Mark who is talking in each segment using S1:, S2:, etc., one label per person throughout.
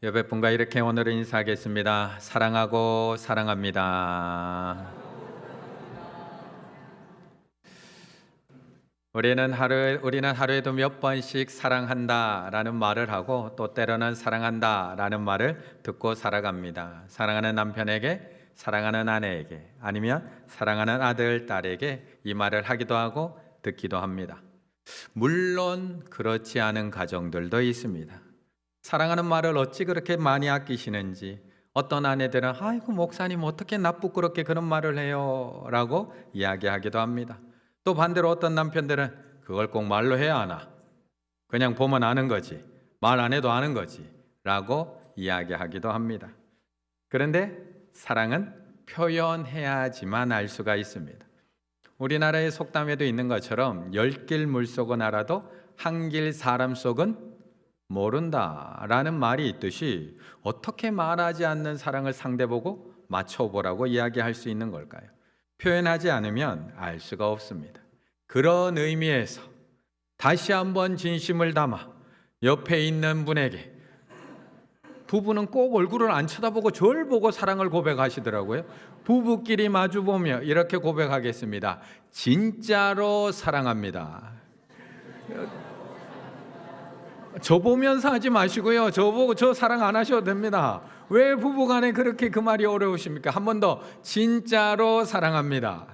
S1: 옆에 분과 이렇게 오늘은 인사하겠습니다. 사랑하고 사랑합니다. 우리는 하루에도 몇 번씩 사랑한다라는 말을 하고 또 때로는 사랑한다라는 말을 듣고 살아갑니다. 사랑하는 남편에게, 사랑하는 아내에게, 아니면 사랑하는 아들, 딸에게 이 말을 하기도 하고 듣기도 합니다. 물론 그렇지 않은 가정들도 있습니다. 사랑하는 말을 어찌 그렇게 많이 아끼시는지, 어떤 아내들은 아이고 목사님 어떻게 나쁘게 그런 말을 해요 라고 이야기하기도 합니다. 또 반대로 어떤 남편들은 그걸 꼭 말로 해야 하나, 그냥 보면 아는 거지, 말 안 해도 아는 거지 라고 이야기하기도 합니다. 그런데 사랑은 표현해야지만 알 수가 있습니다. 우리나라의 속담에도 있는 것처럼 10길 물속은 알아도 한 길 사람 속은 모른다라는 말이 있듯이, 어떻게 말하지 않는 사랑을 상대 보고 맞춰보라고 이야기할 수 있는 걸까요? 표현하지 않으면 알 수가 없습니다. 그런 의미에서 다시 한번 진심을 담아 옆에 있는 분에게, 부부는 꼭 얼굴을 안 쳐다보고 절 보고 사랑을 고백하시더라고요. 부부끼리 마주보며 이렇게 고백하겠습니다. 진짜로 사랑합니다. 저 보면서 하지 마시고요. 저 보고 저 사랑 안 하셔도 됩니다. 왜 부부간에 그렇게 그 말이 어려우십니까? 한 번 더, 진짜로 사랑합니다.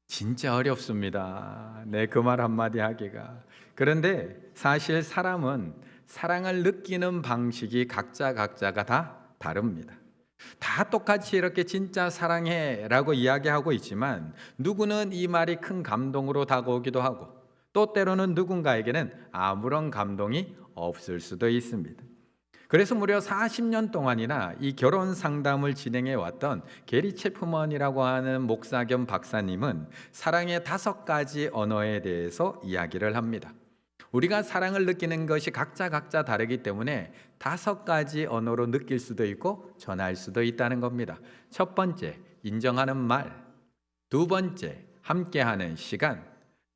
S1: 진짜 어렵습니다. 네, 그 말 한마디 하기가. 그런데 사실 사람은 사랑을 느끼는 방식이 각자가 다 다릅니다. 다 똑같이 이렇게 진짜 사랑해 라고 이야기하고 있지만, 누구는 이 말이 큰 감동으로 다가오기도 하고, 또 때로는 누군가에게는 아무런 감동이 없을 수도 있습니다. 그래서 무려 40년 동안이나 이 결혼 상담을 진행해 왔던 게리 체프먼이라고 하는 목사 겸 박사님은 사랑의 5가지 언어에 대해서 이야기를 합니다. 우리가 사랑을 느끼는 것이 각자 다르기 때문에 5가지 언어로 느낄 수도 있고 전할 수도 있다는 겁니다. 첫 번째, 인정하는 말. 두 번째, 함께하는 시간.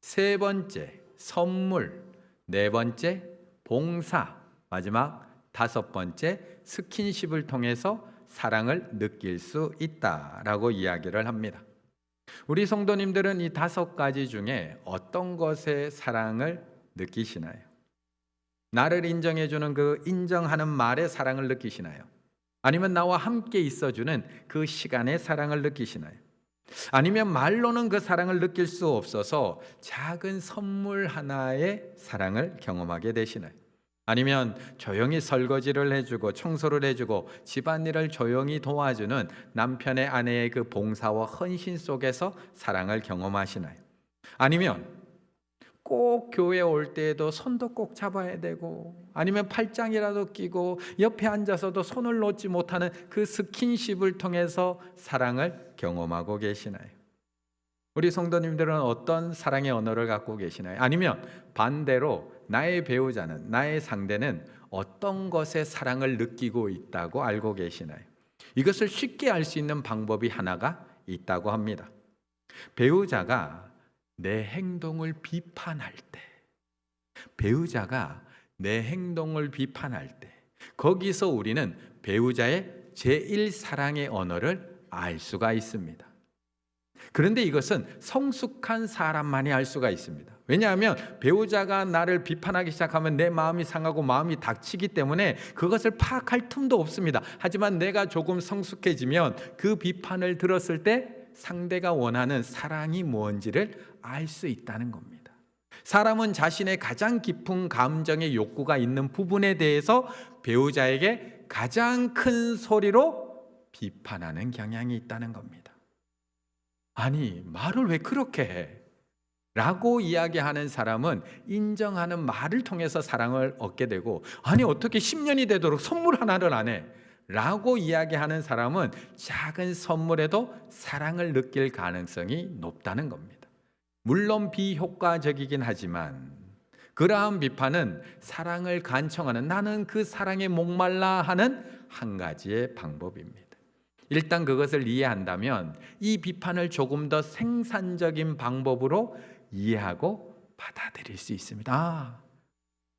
S1: 세 번째, 선물. 네 번째, 봉사. 마지막 5번째, 스킨십을 통해서 사랑을 느낄 수 있다라고 이야기를 합니다. 우리 성도님들은 이 5가지 중에 어떤 것에 사랑을 느끼시나요? 나를 인정해주는 그 인정하는 말에 사랑을 느끼시나요? 아니면 나와 함께 있어주는 그 시간에 사랑을 느끼시나요? 아니면 말로는 그 사랑을 느낄 수 없어서 작은 선물 하나에 사랑을 경험하게 되시나요? 아니면 조용히 설거지를 해주고 청소를 해주고 집안일을 조용히 도와주는 남편의, 아내의 그 봉사와 헌신 속에서 사랑을 경험하시나요? 아니면 꼭 교회 올 때에도 손도 꼭 잡아야 되고, 아니면 팔짱이라도 끼고 옆에 앉아서도 손을 놓지 못하는 그 스킨십을 통해서 사랑을 경험하고 계시나요? 우리 성도님들은 어떤 사랑의 언어를 갖고 계시나요? 아니면 반대로 나의 배우자는, 나의 상대는 어떤 것에 사랑을 느끼고 있다고 알고 계시나요? 이것을 쉽게 알 수 있는 방법이 하나가 있다고 합니다. 배우자가 내 행동을 비판할 때, 배우자가 내 행동을 비판할 때, 거기서 우리는 배우자의 제1사랑의 언어를 알 수가 있습니다. 그런데 이것은 성숙한 사람만이 알 수가 있습니다. 왜냐하면 배우자가 나를 비판하기 시작하면 내 마음이 상하고 마음이 닥치기 때문에 그것을 파악할 틈도 없습니다. 하지만 내가 조금 성숙해지면 그 비판을 들었을 때 상대가 원하는 사랑이 뭔지를 알 수 있다는 겁니다. 사람은 자신의 가장 깊은 감정의 욕구가 있는 부분에 대해서 배우자에게 가장 큰 소리로 비판하는 경향이 있다는 겁니다. 아니, 말을 왜 그렇게 해? 라고 이야기하는 사람은 인정하는 말을 통해서 사랑을 얻게 되고, 아니 어떻게 10년이 되도록 선물 하나를 안 해? 라고 이야기하는 사람은 작은 선물에도 사랑을 느낄 가능성이 높다는 겁니다. 물론 비효과적이긴 하지만 그러한 비판은 사랑을 간청하는, 나는 그 사랑에 목말라 하는 한 가지의 방법입니다. 일단 그것을 이해한다면 이 비판을 조금 더 생산적인 방법으로 이해하고 받아들일 수 있습니다.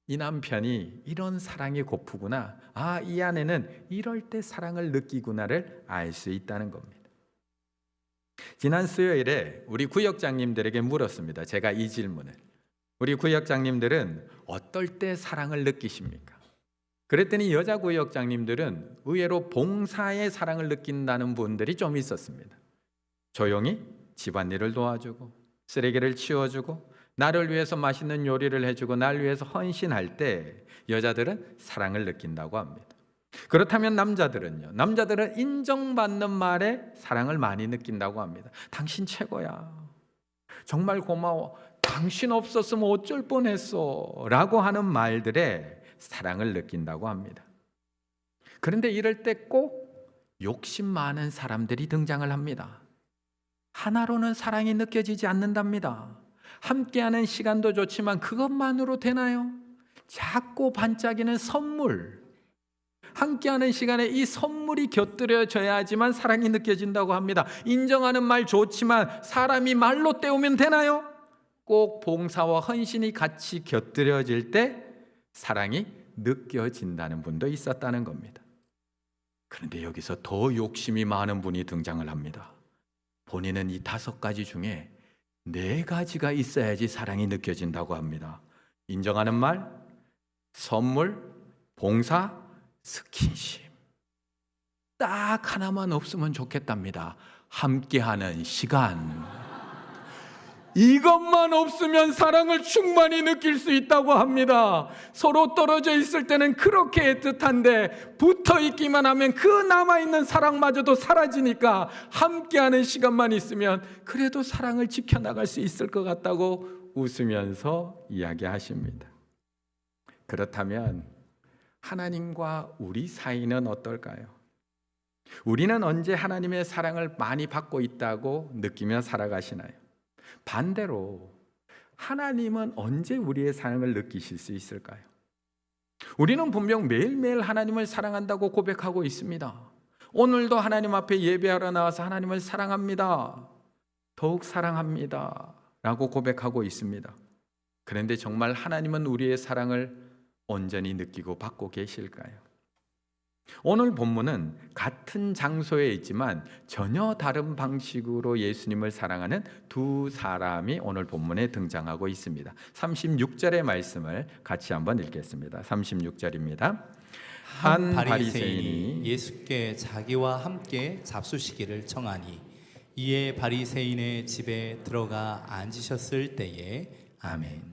S1: 이 남편이 이런 사랑이 고프구나, 이 아내는 이럴 때 사랑을 느끼구나를 알 수 있다는 겁니다. 지난 수요일에 우리 구역장님들에게 물었습니다. 제가 이 질문을. 우리 구역장님들은 어떨 때 사랑을 느끼십니까? 그랬더니 여자 구역장님들은 의외로 봉사의 사랑을 느낀다는 분들이 좀 있었습니다. 조용히 집안일을 도와주고 쓰레기를 치워주고 나를 위해서 맛있는 요리를 해주고 날 위해서 헌신할 때 여자들은 사랑을 느낀다고 합니다. 그렇다면 남자들은요? 남자들은 인정받는 말에 사랑을 많이 느낀다고 합니다. 당신 최고야. 정말 고마워. 당신 없었으면 어쩔 뻔했어. 라고 하는 말들에 사랑을 느낀다고 합니다. 그런데 이럴 때 꼭 욕심 많은 사람들이 등장을 합니다. 하나로는 사랑이 느껴지지 않는답니다. 함께하는 시간도 좋지만 그것만으로 되나요? 작고 반짝이는 선물, 함께하는 시간에 이 선물이 곁들여져야지만 사랑이 느껴진다고 합니다. 인정하는 말 좋지만 사람이 말로 때우면 되나요? 꼭 봉사와 헌신이 같이 곁들여질 때 사랑이 느껴진다는 분도 있었다는 겁니다. 그런데 여기서 더 욕심이 많은 분이 등장을 합니다. 본인은 이 5가지 중에 4가지가 있어야지 사랑이 느껴진다고 합니다. 인정하는 말, 선물, 봉사, 스킨십. 딱 하나만 없으면 좋겠답니다. 함께하는 시간. 이것만 없으면 사랑을 충만히 느낄 수 있다고 합니다. 서로 떨어져 있을 때는 그렇게 애틋한데 붙어 있기만 하면 그 남아있는 사랑마저도 사라지니까 함께하는 시간만 있으면 그래도 사랑을 지켜나갈 수 있을 것 같다고 웃으면서 이야기하십니다. 그렇다면 하나님과 우리 사이는 어떨까요? 우리는 언제 하나님의 사랑을 많이 받고 있다고 느끼며 살아가시나요? 반대로 하나님은 언제 우리의 사랑을 느끼실 수 있을까요? 우리는 분명 매일매일 하나님을 사랑한다고 고백하고 있습니다. 오늘도 하나님 앞에 예배하러 나와서 하나님을 사랑합니다, 더욱 사랑합니다 라고 고백하고 있습니다. 그런데 정말 하나님은 우리의 사랑을 온전히 느끼고 받고 계실까요? 오늘 본문은 같은 장소에 있지만 전혀 다른 방식으로 예수님을 사랑하는 2 사람이 오늘 본문에 등장하고 있습니다. 36절의 말씀을 같이 한번 읽겠습니다. 36절입니다.
S2: 한 바리새인이 예수께 자기와 함께 잡수시기를 청하니 이에 바리새인의 집에 들어가 앉으셨을 때에 아멘.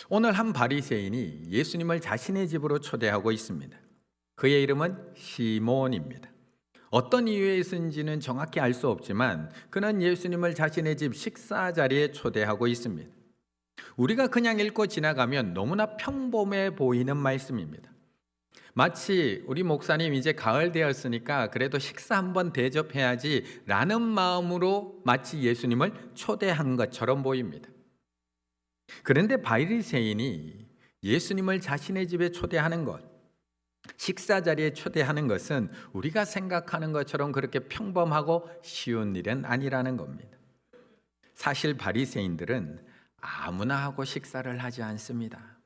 S1: 오늘 한 바리새인이 예수님을 자신의 집으로 초대하고 있습니다. 그의 이름은 시몬입니다. 어떤 이유에서인지는 정확히 알 수 없지만 그는 예수님을 자신의 집 식사 자리에 초대하고 있습니다. 우리가 그냥 읽고 지나가면 너무나 평범해 보이는 말씀입니다. 마치 우리 목사님 이제 가을 되었으니까 그래도 식사 한번 대접해야지 라는 마음으로 마치 예수님을 초대한 것처럼 보입니다. 그런데 바리새인이 예수님을 자신의 집에 초대하는 것, 식사 자리에 초대하는 것은 우리가 생각하는 것처럼 그렇게 평범하고 쉬운 일은 아니라는 겁니다. 사실 바리새인들은 아무나 하고 식사를 하지 않습니다.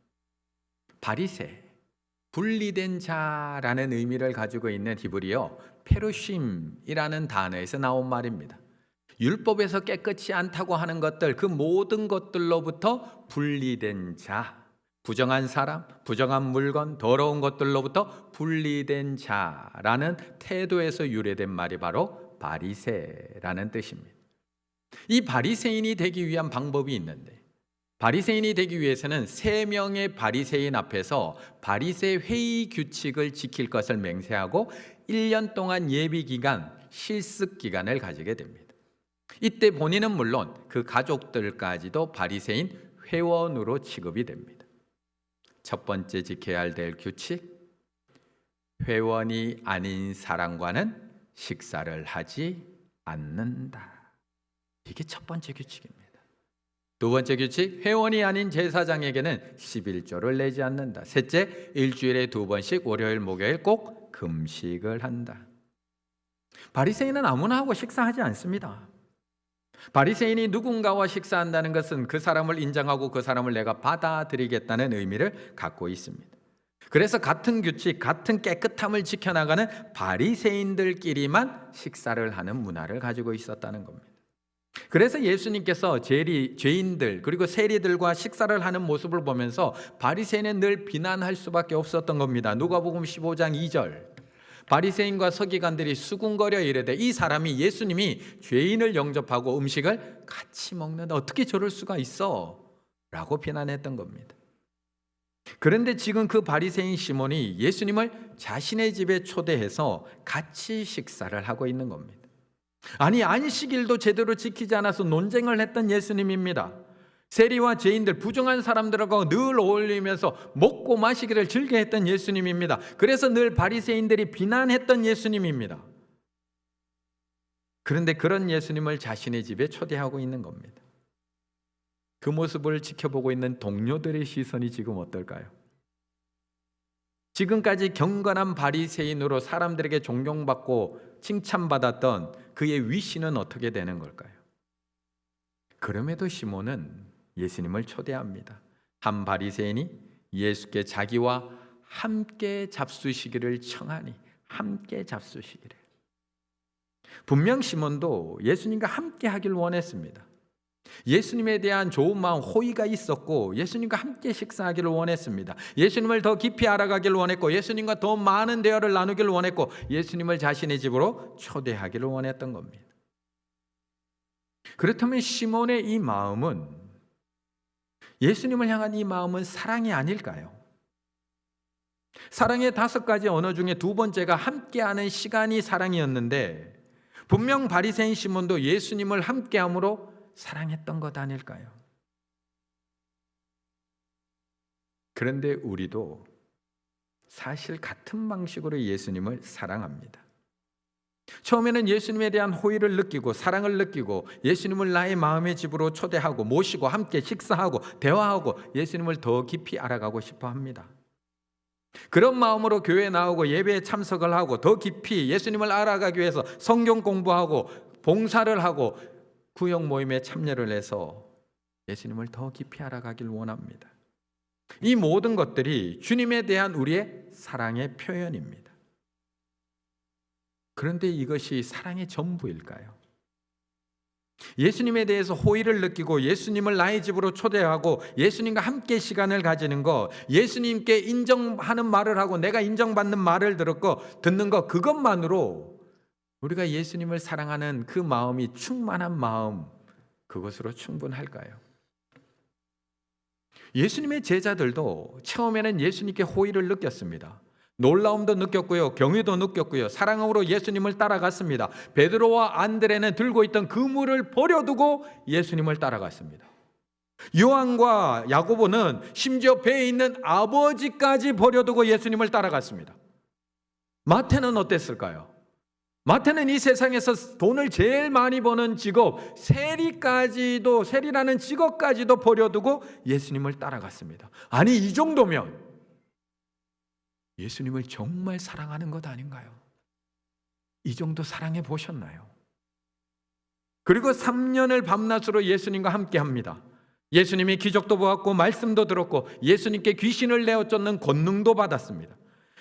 S1: 바리새, 분리된 자라는 의미를 가지고 있는 히브리어 페루심이라는 단어에서 나온 말입니다. 율법에서 깨끗이 않다고 하는 것들, 그 모든 것들로부터 분리된 자, 부정한 사람, 부정한 물건, 더러운 것들로부터 분리된 자라는 태도에서 유래된 말이 바로 바리새라는 뜻입니다. 이 바리새인이 되기 위한 방법이 있는데, 바리새인이 되기 위해서는 3명의 바리새인 앞에서 바리새 회의 규칙을 지킬 것을 맹세하고 1년 동안 예비 기간, 실습 기간을 가지게 됩니다. 이때 본인은 물론 그 가족들까지도 바리새인 회원으로 취급이 됩니다. 첫 번째 지켜야 될 규칙, 회원이 아닌 사람과는 식사를 하지 않는다. 이게 첫 번째 규칙입니다. 두 번째 규칙, 회원이 아닌 제사장에게는 11조를 내지 않는다. 셋째, 일주일에 2번씩 월요일, 목요일 꼭 금식을 한다. 바리새인은 아무나 하고 식사하지 않습니다. 바리새인이 누군가와 식사한다는 것은 그 사람을 인정하고 그 사람을 내가 받아들이겠다는 의미를 갖고 있습니다. 그래서 같은 규칙, 같은 깨끗함을 지켜나가는 바리새인들끼리만 식사를 하는 문화를 가지고 있었다는 겁니다. 그래서 예수님께서 죄인들 그리고 세리들과 식사를 하는 모습을 보면서 바리새인은 늘 비난할 수밖에 없었던 겁니다. 누가복음 15장 2절. 바리새인과 서기관들이 수군거려 이르되 이 사람이 예수님이 죄인을 영접하고 음식을 같이 먹는다. 어떻게 저럴 수가 있어? 라고 비난했던 겁니다. 그런데 지금 그 바리새인 시몬이 예수님을 자신의 집에 초대해서 같이 식사를 하고 있는 겁니다. 아니, 안식일도 제대로 지키지 않아서 논쟁을 했던 예수님입니다. 세리와 죄인들, 부정한 사람들하고 늘 어울리면서 먹고 마시기를 즐겨했던 예수님입니다. 그래서 늘 바리새인들이 비난했던 예수님입니다. 그런데 그런 예수님을 자신의 집에 초대하고 있는 겁니다. 그 모습을 지켜보고 있는 동료들의 시선이 지금 어떨까요? 지금까지 경건한 바리새인으로 사람들에게 존경받고 칭찬받았던 그의 위신은 어떻게 되는 걸까요? 그럼에도 시몬은 예수님을 초대합니다. 한 바리새인이 예수께 자기와 함께 잡수시기를 청하니, 함께 잡수시기를. 분명 시몬도 예수님과 함께 하길 원했습니다. 예수님에 대한 좋은 마음, 호의가 있었고 예수님과 함께 식사하기를 원했습니다. 예수님을 더 깊이 알아가기를 원했고 예수님과 더 많은 대화를 나누기를 원했고 예수님을 자신의 집으로 초대하기를 원했던 겁니다. 그렇다면 시몬의 이 마음은, 예수님을 향한 이 마음은 사랑이 아닐까요? 사랑의 5가지 언어 중에 두 번째가 함께하는 시간이 사랑이었는데 분명 바리새인 시몬도 예수님을 함께함으로 사랑했던 것 아닐까요? 그런데 우리도 사실 같은 방식으로 예수님을 사랑합니다. 처음에는 예수님에 대한 호의를 느끼고 사랑을 느끼고 예수님을 나의 마음의 집으로 초대하고 모시고 함께 식사하고 대화하고 예수님을 더 깊이 알아가고 싶어 합니다. 그런 마음으로 교회에 나오고 예배에 참석을 하고 더 깊이 예수님을 알아가기 위해서 성경 공부하고 봉사를 하고 구역 모임에 참여를 해서 예수님을 더 깊이 알아가길 원합니다. 이 모든 것들이 주님에 대한 우리의 사랑의 표현입니다. 그런데 이것이 사랑의 전부일까요? 예수님에 대해서 호의를 느끼고 예수님을 나의 집으로 초대하고 예수님과 함께 시간을 가지는 것, 예수님께 인정하는 말을 하고 내가 인정받는 말을 듣는 것, 그것만으로 우리가 예수님을 사랑하는 그 마음이 충만한 마음, 그것으로 충분할까요? 예수님의 제자들도 처음에는 예수님께 호의를 느꼈습니다. 놀라움도 느꼈고요, 경외도 느꼈고요, 사랑으로 예수님을 따라갔습니다. 베드로와 안드레는 들고 있던 그물을 버려두고 예수님을 따라갔습니다. 요한과 야고보는 심지어 배에 있는 아버지까지 버려두고 예수님을 따라갔습니다. 마태는 어땠을까요? 마태는 이 세상에서 돈을 제일 많이 버는 직업, 세리라는 직업까지도 버려두고 예수님을 따라갔습니다. 아니, 이 정도면 예수님을 정말 사랑하는 것 아닌가요? 이 정도 사랑해 보셨나요? 그리고 3년을 밤낮으로 예수님과 함께 합니다. 예수님이 기적도 보았고 말씀도 들었고 예수님께 귀신을 내어 쫓는 권능도 받았습니다.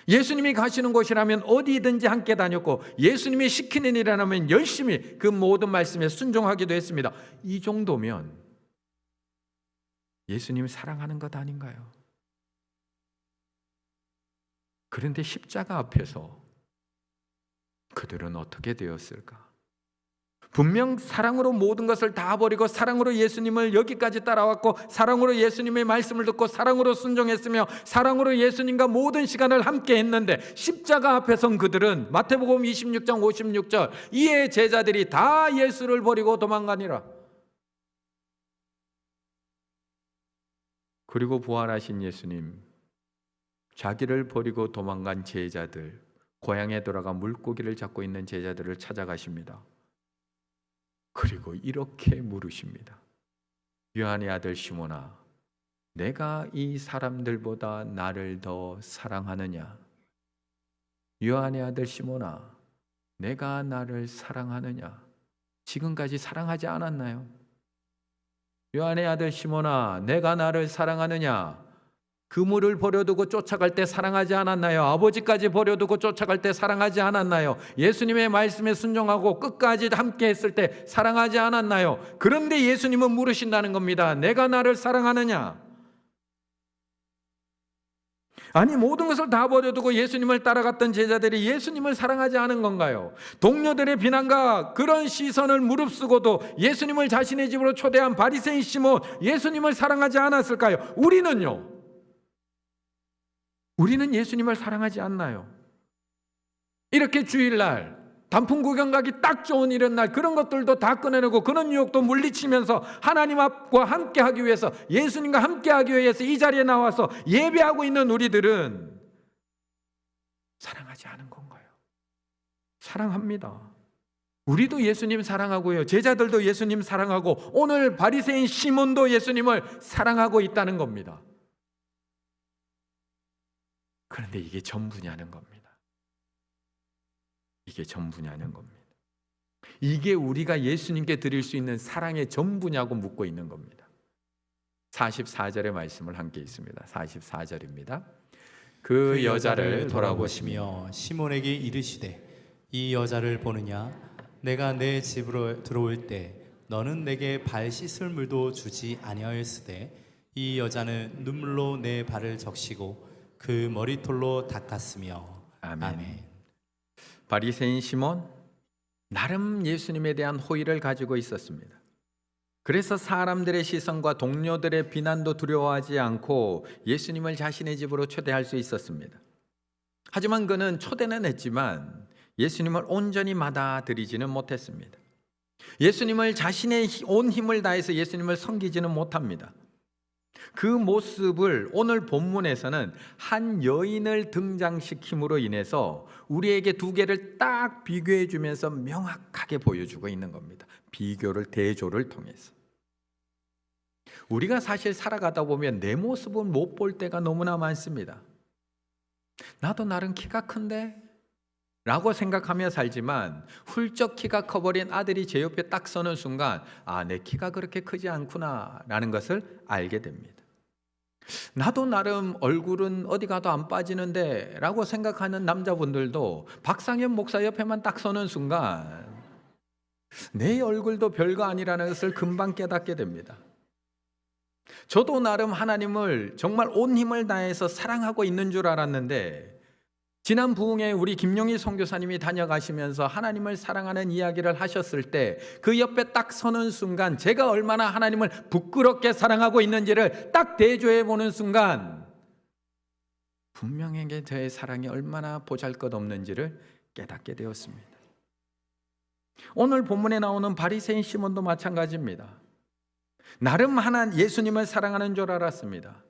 S1: 예수님이 가시는 곳이라면 어디든지 함께 다녔고 예수님이 시키는 일이라면 열심히 그 모든 말씀에 순종하기도 했습니다. 이 정도면 예수님 사랑하는 것 아닌가요? 그런데 십자가 앞에서 그들은 어떻게 되었을까? 분명 사랑으로 모든 것을 다 버리고 사랑으로 예수님을 여기까지 따라왔고 사랑으로 예수님의 말씀을 듣고 사랑으로 순종했으며 사랑으로 예수님과 모든 시간을 함께 했는데 십자가 앞에 선 그들은 마태복음 26장 56절 이에 제자들이 다 예수를 버리고 도망가니라. 그리고 부활하신 예수님, 자기를 버리고 도망간 제자들, 고향에 돌아가 물고기를 잡고 있는 제자들을 찾아가십니다. 그리고 이렇게 물으십니다. 요한의 아들 시몬아, 내가 이 사람들보다 나를 더 사랑하느냐? 요한의 아들 시몬아, 내가 나를 사랑하느냐? 지금까지 사랑하지 않았나요? 요한의 아들 시몬아, 내가 나를 사랑하느냐? 그물을 버려두고 쫓아갈 때 사랑하지 않았나요? 아버지까지 버려두고 쫓아갈 때 사랑하지 않았나요? 예수님의 말씀에 순종하고 끝까지 함께 했을 때 사랑하지 않았나요? 그런데 예수님은 물으신다는 겁니다. 내가 나를 사랑하느냐? 아니, 모든 것을 다 버려두고 예수님을 따라갔던 제자들이 예수님을 사랑하지 않은 건가요? 동료들의 비난과 그런 시선을 무릅쓰고도 예수님을 자신의 집으로 초대한 바리새인 시몬, 예수님을 사랑하지 않았을까요? 우리는요? 우리는 예수님을 사랑하지 않나요? 이렇게 주일날 단풍 구경 가기 딱 좋은 이런 날, 그런 것들도 다 꺼내내고 그런 유혹도 물리치면서 하나님과 함께하기 위해서, 예수님과 함께하기 위해서 이 자리에 나와서 예배하고 있는 우리들은 사랑하지 않은 건가요? 사랑합니다. 우리도 예수님 사랑하고요, 제자들도 예수님 사랑하고, 오늘 바리새인 시몬도 예수님을 사랑하고 있다는 겁니다. 그런데 이게 전부냐는 겁니다. 이게 전부냐는 겁니다. 이게 우리가 예수님께 드릴 수 있는 사랑의 전부냐고 묻고 있는 겁니다. 44절의 말씀을 함께 있습니다. 44절입니다. 그 여자를 돌아보시며
S2: 시몬에게 이르시되 이 여자를 보느냐? 내가 내 집으로 들어올 때 너는 내게 발 씻을 물도 주지 아니하였으되 이 여자는 눈물로 내 발을 적시고 그 머리털로 닦았으며. 아멘.
S1: 바리새인 시몬, 나름 예수님에 대한 호의를 가지고 있었습니다. 그래서 사람들의 시선과 동료들의 비난도 두려워하지 않고 예수님을 자신의 집으로 초대할 수 있었습니다. 하지만 그는 초대는 했지만 예수님을 온전히 받아들이지는 못했습니다. 예수님을 자신의 온 힘을 다해서 예수님을 섬기지는 못합니다. 그 모습을 오늘 본문에서는 한 여인을 등장시킴으로 인해서 우리에게 두 개를 딱 비교해 주면서 명확하게 보여주고 있는 겁니다. 비교를, 대조를 통해서. 우리가 사실 살아가다 보면 내 모습은 못 볼 때가 너무나 많습니다. 나도 나름 키가 큰데? 라고 생각하며 살지만 훌쩍 키가 커버린 아들이 제 옆에 딱 서는 순간, 아, 내 키가 그렇게 크지 않구나 라는 것을 알게 됩니다. 나도 나름 얼굴은 어디 가도 안 빠지는데 라고 생각하는 남자분들도 박상현 목사 옆에만 딱 서는 순간 내 얼굴도 별거 아니라는 것을 금방 깨닫게 됩니다. 저도 나름 하나님을 정말 온 힘을 다해서 사랑하고 있는 줄 알았는데, 지난 부흥회 우리 김용희 선교사님이 다녀가시면서 하나님을 사랑하는 이야기를 하셨을 때 그 옆에 딱 서는 순간 제가 얼마나 하나님을 부끄럽게 사랑하고 있는지를 딱 대조해 보는 순간 분명히 저의 사랑이 얼마나 보잘것없는지를 깨닫게 되었습니다. 오늘 본문에 나오는 바리새인 시몬도 마찬가지입니다. 나름 예수님을 사랑하는 줄 알았습니다.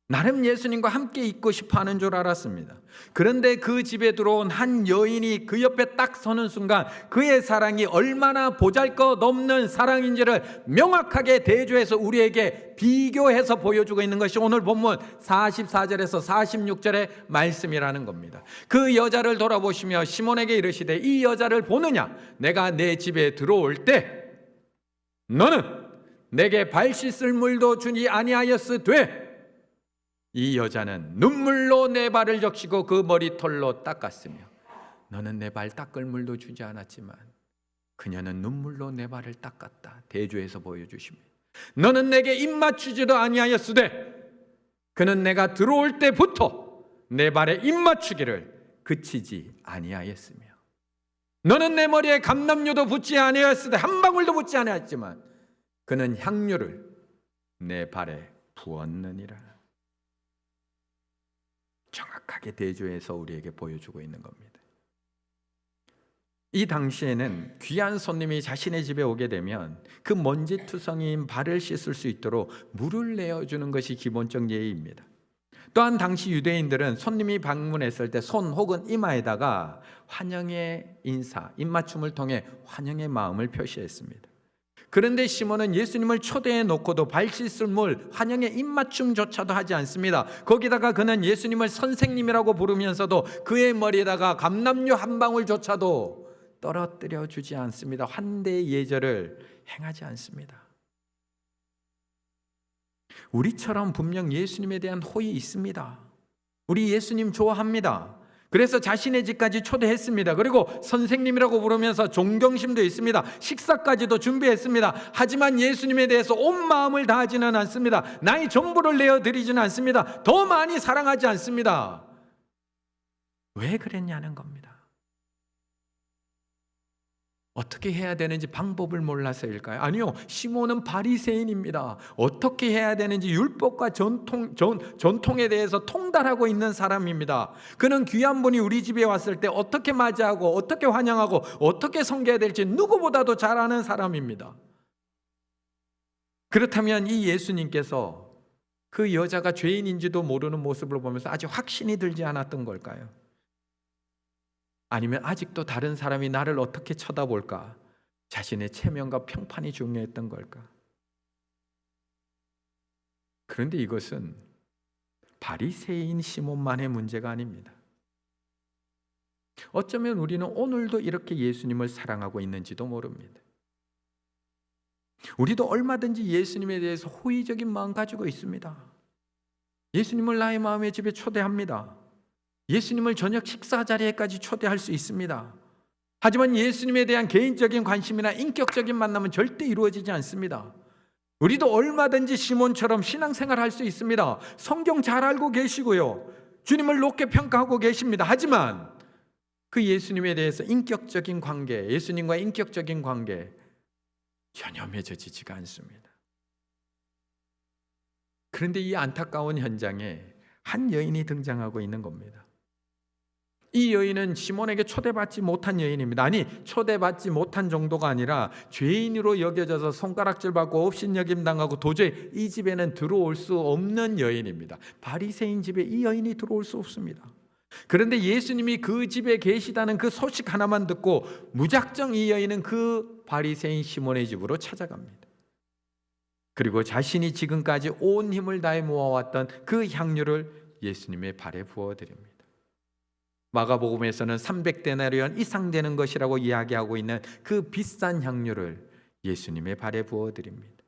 S1: 나름 예수님과 함께 있고 싶어 하는 줄 알았습니다. 그런데 그 집에 들어온 한 여인이 그 옆에 딱 서는 순간 그의 사랑이 얼마나 보잘것없는 사랑인지를 명확하게 대조해서 우리에게 비교해서 보여주고 있는 것이 오늘 본문 44절에서 46절의 말씀이라는 겁니다. 그 여자를 돌아보시며 시몬에게 이르시되 이 여자를 보느냐? 내가 내 집에 들어올 때 너는 내게 발 씻을 물도 주지 아니하였으되 이 여자는 눈물로 내 발을 적시고 그 머리털로 닦았으며 너는 내 발 닦을 물도 주지 않았지만 그녀는 눈물로 내 발을 닦았다. 대조해서 보여주십니다. 너는 내게 입 맞추지도 아니하였으되 그는 내가 들어올 때부터 내 발에 입 맞추기를 그치지 아니하였으며 너는 내 머리에 감람유도 붓지 아니하였으되 한 방울도 붓지 아니하였지만 그는 향유를 내 발에 부었느니라. 정확하게 대조해서 우리에게 보여주고 있는 겁니다. 이 당시에는 귀한 손님이 자신의 집에 오게 되면 그 먼지투성이인 발을 씻을 수 있도록 물을 내어주는 것이 기본적 예의입니다. 또한 당시 유대인들은 손님이 방문했을 때 손 혹은 이마에다가 환영의 인사, 입맞춤을 통해 환영의 마음을 표시했습니다. 그런데 시몬은 예수님을 초대해 놓고도 발 씻을 물, 환영의 입맞춤조차도 하지 않습니다. 거기다가 그는 예수님을 선생님이라고 부르면서도 그의 머리에다가 감람유 한 방울조차도 떨어뜨려 주지 않습니다. 환대의 예절을 행하지 않습니다. 우리처럼 분명 예수님에 대한 호의 있습니다. 우리 예수님 좋아합니다. 그래서 자신의 집까지 초대했습니다. 그리고 선생님이라고 부르면서 존경심도 있습니다. 식사까지도 준비했습니다. 하지만 예수님에 대해서 온 마음을 다하지는 않습니다. 나의 전부를 내어드리지는 않습니다. 더 많이 사랑하지 않습니다. 왜 그랬냐는 겁니다. 어떻게 해야 되는지 방법을 몰라서일까요? 아니요, 시몬은 바리새인입니다. 어떻게 해야 되는지 율법과 전통에 대해서 통달하고 있는 사람입니다. 그는 귀한 분이 우리 집에 왔을 때 어떻게 맞이하고 어떻게 환영하고 어떻게 섬겨야 될지 누구보다도 잘 아는 사람입니다. 그렇다면 이 예수님께서 그 여자가 죄인인지도 모르는 모습을 보면서 아직 확신이 들지 않았던 걸까요? 아니면 아직도 다른 사람이 나를 어떻게 쳐다볼까? 자신의 체면과 평판이 중요했던 걸까? 그런데 이것은 바리새인 시몬만의 문제가 아닙니다. 어쩌면 우리는 오늘도 이렇게 예수님을 사랑하고 있는지도 모릅니다. 우리도 얼마든지 예수님에 대해서 호의적인 마음 가지고 있습니다. 예수님을 나의 마음의 집에 초대합니다. 예수님을 저녁 식사 자리에까지 초대할 수 있습니다. 하지만 예수님에 대한 개인적인 관심이나 인격적인 만남은 절대 이루어지지 않습니다. 우리도 얼마든지 시몬처럼 신앙생활할 수 있습니다. 성경 잘 알고 계시고요. 주님을 높게 평가하고 계십니다. 하지만 그 예수님에 대해서 인격적인 관계, 예수님과 인격적인 관계 전혀 맺어지지가 않습니다. 그런데 이 안타까운 현장에 한 여인이 등장하고 있는 겁니다. 이 여인은 시몬에게 초대받지 못한 여인입니다. 아니, 초대받지 못한 정도가 아니라 죄인으로 여겨져서 손가락질 받고 업신여김 당하고 도저히 이 집에는 들어올 수 없는 여인입니다. 바리새인 집에 이 여인이 들어올 수 없습니다. 그런데 예수님이 그 집에 계시다는 그 소식 하나만 듣고 무작정 이 여인은 그 바리새인 시몬의 집으로 찾아갑니다. 그리고 자신이 지금까지 온 힘을 다해 모아왔던 그 향유를 예수님의 발에 부어드립니다. 마가복음에서는 300데나리온 이상 되는 것이라고 이야기하고 있는 그 비싼 향유를 예수님의 발에 부어드립니다.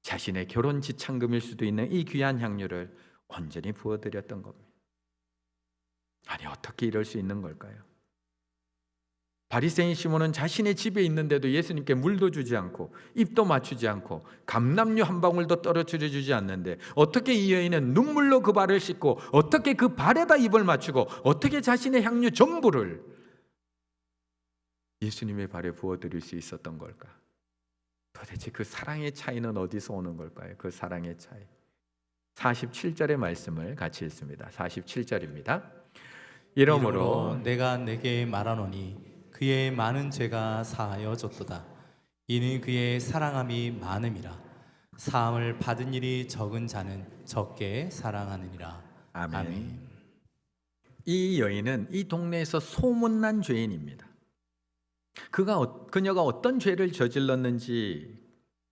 S1: 자신의 결혼 지참금일 수도 있는 이 귀한 향유를 온전히 부어드렸던 겁니다. 아니, 어떻게 이럴 수 있는 걸까요? 바리새인 시몬은 자신의 집에 있는데도 예수님께 물도 주지 않고 입도 맞추지 않고 감람유 한 방울도 떨어뜨려 주지 않는데 어떻게 이 여인은 눈물로 그 발을 씻고 어떻게 그 발에다 입을 맞추고 어떻게 자신의 향유 전부를 예수님의 발에 부어드릴 수 있었던 걸까? 도대체 그 사랑의 차이는 어디서 오는 걸까요? 그 사랑의 차이. 47절의 말씀을 같이 읽습니다. 47절입니다. 이러므로
S2: 내가 내게 말하노니 그의 많은 죄가 사하여졌도다. 이는 그의 사랑함이 많음이라. 사함을 받은 일이 적은 자는 적게 사랑하느니라.
S1: 아멘. 이 여인은 이 동네에서 소문난 죄인입니다. 그녀가 어떤 죄를 저질렀는지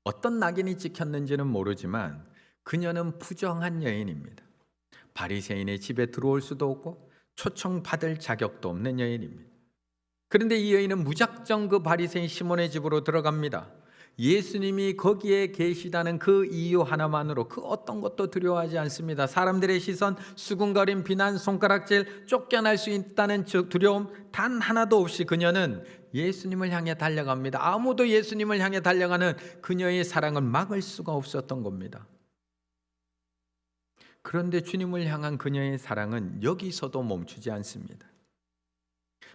S1: 어떤 낙인이 찍혔는지는 모르지만 그녀는 부정한 여인입니다. 바리새인의 집에 들어올 수도 없고 초청받을 자격도 없는 여인입니다. 그런데 이 여인은 무작정 그 바리새인 시몬의 집으로 들어갑니다. 예수님이 거기에 계시다는 그 이유 하나만으로 그 어떤 것도 두려워하지 않습니다. 사람들의 시선, 수군거림, 비난, 손가락질, 쫓겨날 수 있다는 두려움 단 하나도 없이 그녀는 예수님을 향해 달려갑니다. 아무도 예수님을 향해 달려가는 그녀의 사랑을 막을 수가 없었던 겁니다. 그런데 주님을 향한 그녀의 사랑은 여기서도 멈추지 않습니다.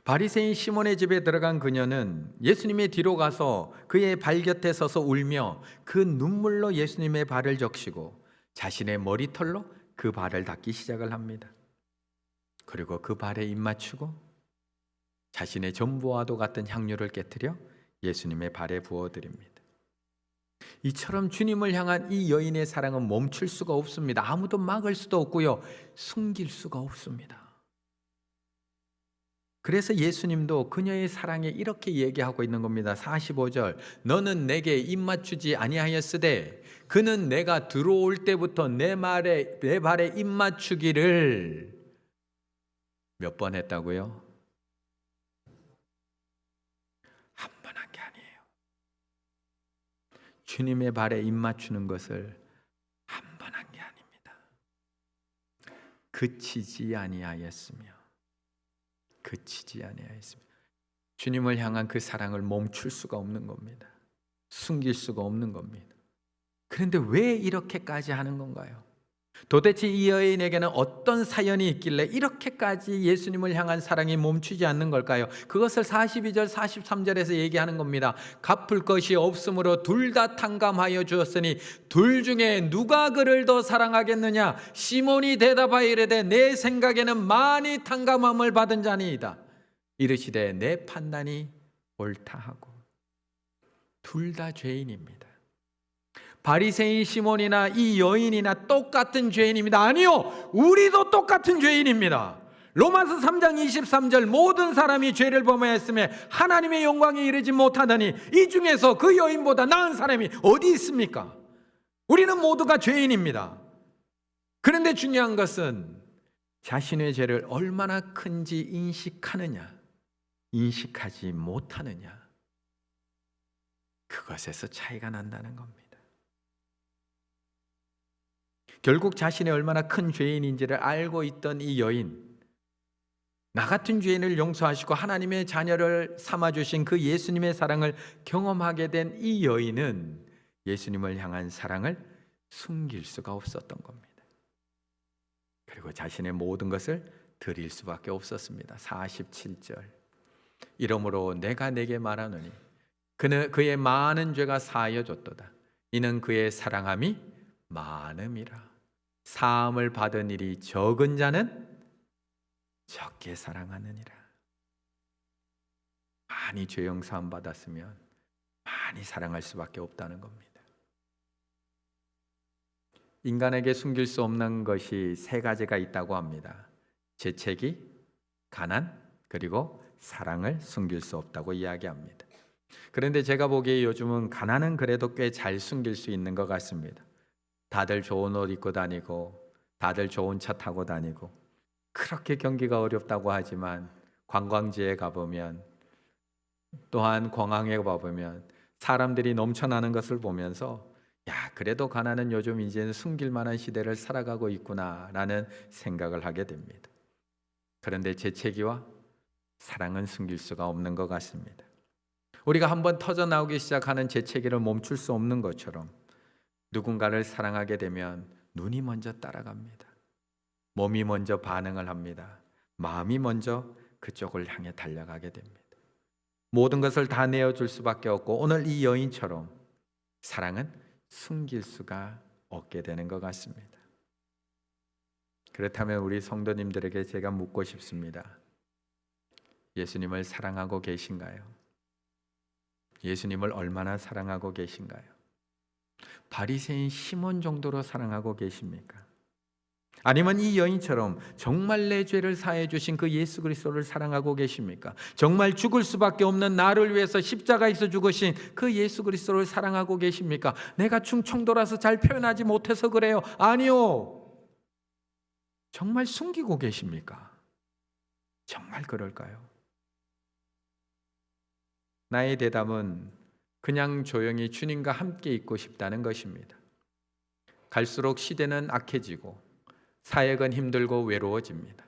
S1: 바리새인 시몬의 집에 들어간 그녀는 예수님의 뒤로 가서 그의 발 곁에 서서 울며 그 눈물로 예수님의 발을 적시고 자신의 머리털로 그 발을 닦기 시작을 합니다. 그리고 그 발에 입 맞추고 자신의 전부와도 같은 향유를 깨트려 예수님의 발에 부어드립니다. 이처럼 주님을 향한 이 여인의 사랑은 멈출 수가 없습니다. 아무도 막을 수도 없고요, 숨길 수가 없습니다. 그래서 예수님도 그녀의 사랑에 이렇게 얘기하고 있는 겁니다. 45절, 너는 내게 입 맞추지 아니하였으되 그는 내가 들어올 때부터 내 발에 입 맞추기를 몇 번 했다고요? 주님의 발에 입 맞추는 것을 한 번 한 게 아닙니다. 그치지 아니하였으며 주님을 향한 그 사랑을 멈출 수가 없는 겁니다. 숨길 수가 없는 겁니다. 그런데 왜 이렇게까지 하는 건가요? 도대체 이 여인에게는 어떤 사연이 있길래 이렇게까지 예수님을 향한 사랑이 멈추지 않는 걸까요? 그것을 42절 43절에서 얘기하는 겁니다. 갚을 것이 없으므로 둘 다 탕감하여 주었으니 둘 중에 누가 그를 더 사랑하겠느냐? 시몬이 대답하여 이르되 내 생각에는 많이 탕감함을 받은 자니이다. 이르시되 내 판단이 옳다 하고. 둘 다 죄인입니다. 바리새인 시몬이나 이 여인이나 똑같은 죄인입니다. 아니요, 우리도 똑같은 죄인입니다. 로마서 3장 23절 모든 사람이 죄를 범하였으며 하나님의 영광에 이르지 못하더니 이 중에서 그 여인보다 나은 사람이 어디 있습니까? 우리는 모두가 죄인입니다. 그런데 중요한 것은 자신의 죄를 얼마나 큰지 인식하느냐, 인식하지 못하느냐, 그것에서 차이가 난다는 겁니다. 결국 자신이 얼마나 큰 죄인인지를 알고 있던 이 여인, 나 같은 죄인을 용서하시고 하나님의 자녀를 삼아주신 그 예수님의 사랑을 경험하게 된 이 여인은 예수님을 향한 사랑을 숨길 수가 없었던 겁니다. 그리고 자신의 모든 것을 드릴 수밖에 없었습니다. 47절 이러므로 내가 내게 말하노니 그의 많은 죄가 사하여졌도다. 이는 그의 사랑함이 많음이라. 사함을 받은 일이 적은 자는 적게 사랑하느니라. 많이 죄 용서함 받았으면 많이 사랑할 수밖에 없다는 겁니다. 인간에게 숨길 수 없는 것이 세 가지가 있다고 합니다. 재채기, 가난, 그리고 사랑을 숨길 수 없다고 이야기합니다. 그런데 제가 보기에 요즘은 가난은 그래도 꽤 잘 숨길 수 있는 것 같습니다. 다들 좋은 옷 입고 다니고 다들 좋은 차 타고 다니고 그렇게 경기가 어렵다고 하지만 관광지에 가보면, 또한 공항에 가보면 사람들이 넘쳐나는 것을 보면서 야, 그래도 가난은 요즘 이제는 숨길 만한 시대를 살아가고 있구나라는 생각을 하게 됩니다. 그런데 재채기와 사랑은 숨길 수가 없는 것 같습니다. 우리가 한번 터져나오기 시작하는 재채기를 멈출 수 없는 것처럼 누군가를 사랑하게 되면 눈이 먼저 따라갑니다. 몸이 먼저 반응을 합니다. 마음이 먼저 그쪽을 향해 달려가게 됩니다. 모든 것을 다 내어줄 수밖에 없고 오늘 이 여인처럼 사랑은 숨길 수가 없게 되는 것 같습니다. 그렇다면 우리 성도님들에게 제가 묻고 싶습니다. 예수님을 사랑하고 계신가요? 예수님을 얼마나 사랑하고 계신가요? 바리새인 시몬 정도로 사랑하고 계십니까? 아니면 이 여인처럼 정말 내 죄를 사해 주신 그 예수 그리스도를 사랑하고 계십니까? 정말 죽을 수밖에 없는 나를 위해서 십자가에서 죽으신 그 예수 그리스도를 사랑하고 계십니까? 내가 충청도라서 잘 표현하지 못해서 그래요. 아니요. 정말 숨기고 계십니까? 정말 그럴까요? 나의 대답은 그냥 조용히 주님과 함께 있고 싶다는 것입니다. 갈수록 시대는 악해지고 사역은 힘들고 외로워집니다.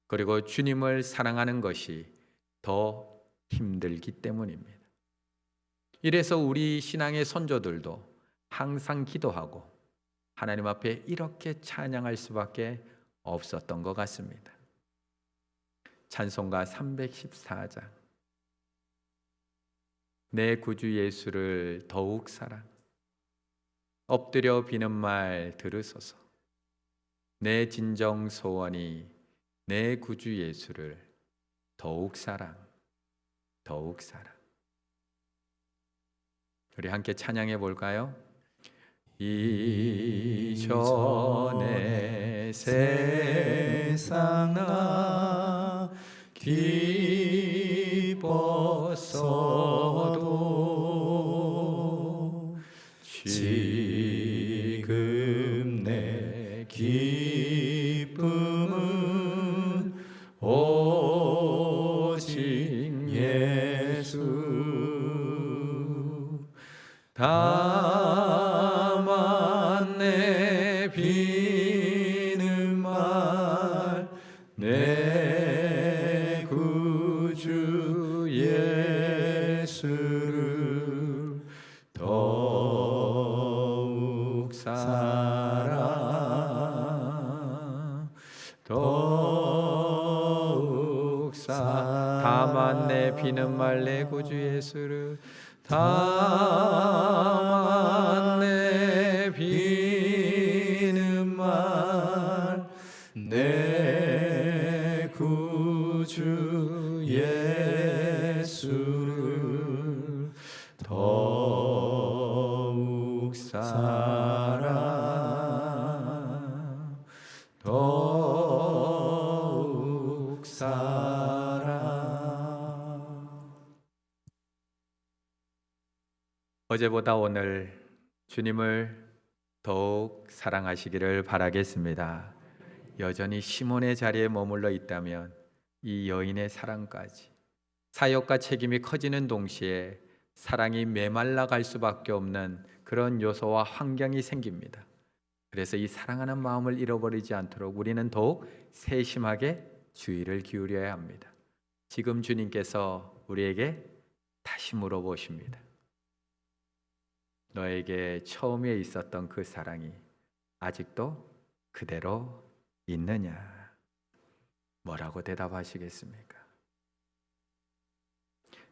S1: 그리고 주님을 사랑하는 것이 더 힘들기 때문입니다. 이래서 우리 신앙의 선조들도 항상 기도하고 하나님 앞에 이렇게 찬양할 수밖에 없었던 것 같습니다. 찬송가 314장 내 구주 예수를 더욱 사랑 엎드려 비는 말 들으소서 내 진정 소원이 내 구주 예수를 더욱 사랑 더욱 사랑. 우리 함께 찬양해 볼까요? 이전에 세상 나 기뻤어도 지금 내 기쁨은 오직 예수 다 비는 말 내 구주 예수를 더욱 다만 내 비는 말 내 구주 예수를 다만 내 비는 말 내 구주 예수를 더욱 더욱 어제보다 오늘 주님을 더욱 사랑하시기를 바라겠습니다. 여전히 시몬의 자리에 머물러 있다면 이 여인의 사랑까지 사역과 책임이 커지는 동시에 사랑이 메말라 갈 수밖에 없는 그런 요소와 환경이 생깁니다. 그래서 이 사랑하는 마음을 잃어버리지 않도록 우리는 더욱 세심하게 주의를 기울여야 합니다. 지금 주님께서 우리에게 다시 물어보십니다. 너에게 처음에 있었던 그 사랑이 아직도 그대로 있느냐? 뭐라고 대답하시겠습니까?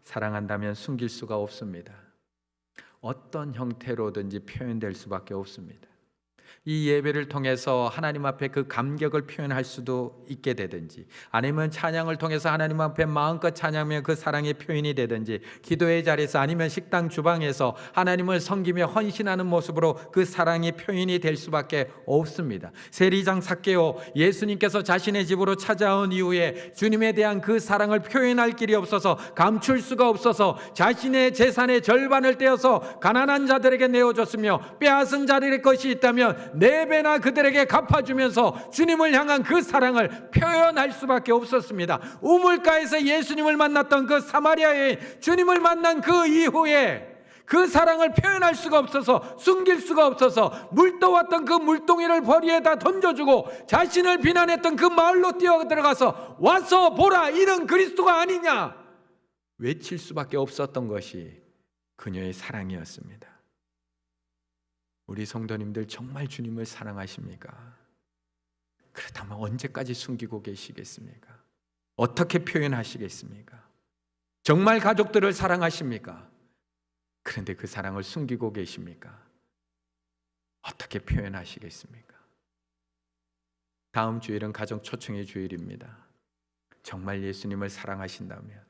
S1: 사랑한다면 숨길 수가 없습니다. 어떤 형태로든지 표현될 수밖에 없습니다. 이 예배를 통해서 하나님 앞에 그 감격을 표현할 수도 있게 되든지, 아니면 찬양을 통해서 하나님 앞에 마음껏 찬양하며 그 사랑의 표현이 되든지, 기도의 자리에서 아니면 식당 주방에서 하나님을 섬기며 헌신하는 모습으로 그 사랑의 표현이 될 수밖에 없습니다. 세리장 삭개오, 예수님께서 자신의 집으로 찾아온 이후에 주님에 대한 그 사랑을 표현할 길이 없어서, 감출 수가 없어서 자신의 재산의 절반을 떼어서 가난한 자들에게 내어줬으며, 빼앗은 자들의 것이 있다면 4배나 그들에게 갚아주면서 주님을 향한 그 사랑을 표현할 수밖에 없었습니다. 우물가에서 예수님을 만났던 그 사마리아의 주님을 만난 그 이후에 그 사랑을 표현할 수가 없어서, 숨길 수가 없어서 물 떠왔던 그 물동이를 벌이에다 던져주고 자신을 비난했던 그 마을로 뛰어들어가서 와서 보라, 이는 그리스도가 아니냐 외칠 수밖에 없었던 것이 그녀의 사랑이었습니다. 우리 성도님들 정말 주님을 사랑하십니까? 그렇다면 언제까지 숨기고 계시겠습니까? 어떻게 표현하시겠습니까? 정말 가족들을 사랑하십니까? 그런데 그 사랑을 숨기고 계십니까? 어떻게 표현하시겠습니까? 다음 주일은 가정 초청의 주일입니다. 정말 예수님을 사랑하신다면,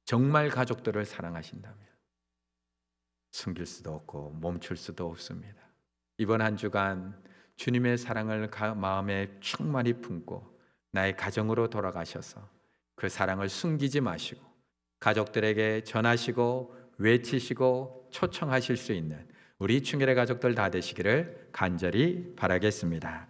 S1: 정말 가족들을 사랑하신다면 숨길 수도 없고 멈출 수도 없습니다. 이번 한 주간 주님의 사랑을 마음에 충만히 품고 나의 가정으로 돌아가셔서 그 사랑을 숨기지 마시고 가족들에게 전하시고 외치시고 초청하실 수 있는 우리 충혈의 가족들 다 되시기를 간절히 바라겠습니다.